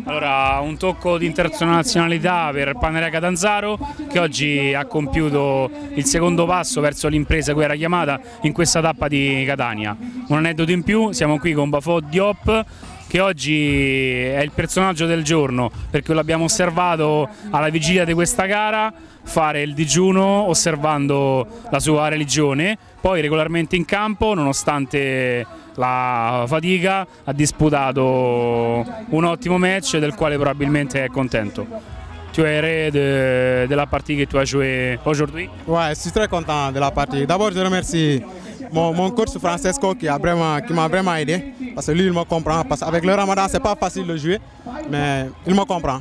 Allora, un tocco di internazionalità per Panarea Catanzaro, che oggi ha compiuto il secondo passo verso l'impresa cui era chiamata in questa tappa di Catania. Un aneddoto in più: siamo qui con Bafò Diop, che oggi è il personaggio del giorno, perché l'abbiamo osservato alla vigilia di questa gara fare il digiuno osservando la sua religione, poi regolarmente in campo, nonostante la fatica, ha disputato un ottimo match del quale probabilmente è contento. Tu es heureux de la partie que tu as jouée aujourd'hui? Ouais, je suis très content de la partie. D'abord, je remercie mon coach Francesco qui m'a vraiment aidé, parce que lui il me comprend, parce qu'avec le Ramadan c'est pas facile de jouer, mais il me comprend.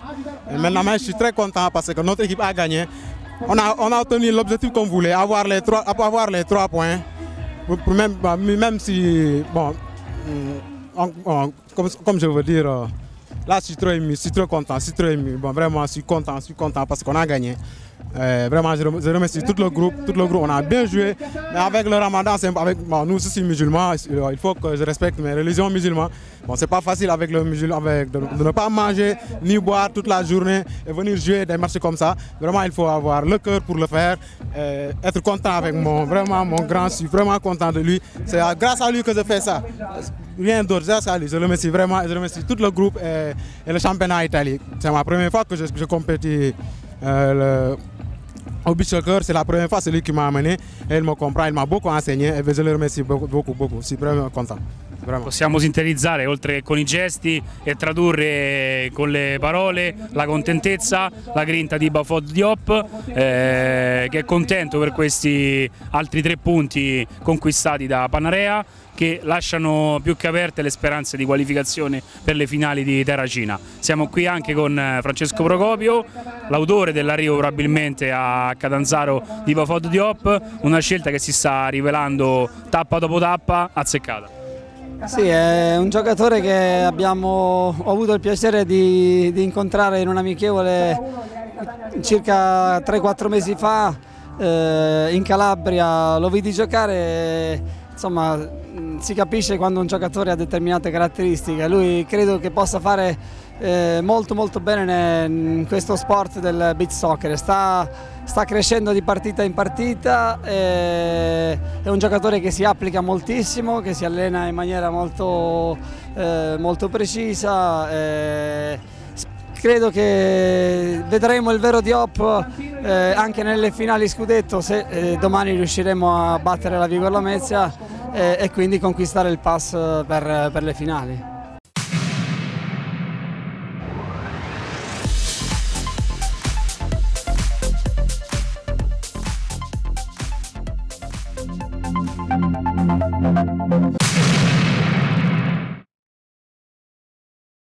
Et maintenant je suis très content parce que notre équipe a gagné. On a obtenu l'objectif qu'on voulait, avoir les 3 points, même si, bon, comme je veux dire, là je suis trop content, je suis trop ému. Bon, vraiment je suis content parce qu'on a gagné. Vraiment, je remercie tout le groupe, on a bien joué, mais avec le Ramadan, bon, nous aussi musulmans, il faut que je respecte mes religions musulmanes. Bon, c'est pas facile avec le musulman, de ne pas manger ni boire toute la journée et venir jouer des matchs comme ça. Vraiment, il faut avoir le cœur pour le faire, être content avec mon grand, je suis vraiment content de lui. C'est grâce à lui que je fais ça. Rien d'autre, grâce à lui. Je remercie vraiment, je remercie tout le groupe et le championnat Italie. C'est ma première fois que je compétis au beach soccer, c'est la première fois, c'est lui qui m'a amené et il me comprend, il m'a beaucoup enseigné et je le remercie beaucoup. Je suis vraiment content. Vraiment. Possiamo sintetizzare, oltre che con i gesti, e tradurre con le parole la contentezza, la grinta di Bafò Diop, che è contento per questi altri 3 punti conquistati da Panarea, che lasciano più che aperte le speranze di qualificazione per le finali di Terracina. Siamo qui anche con Francesco Procopio, l'autore dell'arrivo probabilmente a Catanzaro di Bafò Diop, una scelta che si sta rivelando tappa dopo tappa azzeccata. Sì, è un giocatore che ho avuto il piacere di incontrare in un amichevole circa 3-4 mesi fa in Calabria. Lo vidi giocare, insomma, si capisce quando un giocatore ha determinate caratteristiche. Lui credo che possa fare molto bene in questo sport del beach soccer. Sta crescendo di partita in partita, è un giocatore che si applica moltissimo, che si allena in maniera molto precisa. Credo che vedremo il vero Diop anche nelle finali scudetto, se domani riusciremo a battere la Vigor Lamezia e quindi conquistare il pass per le finali.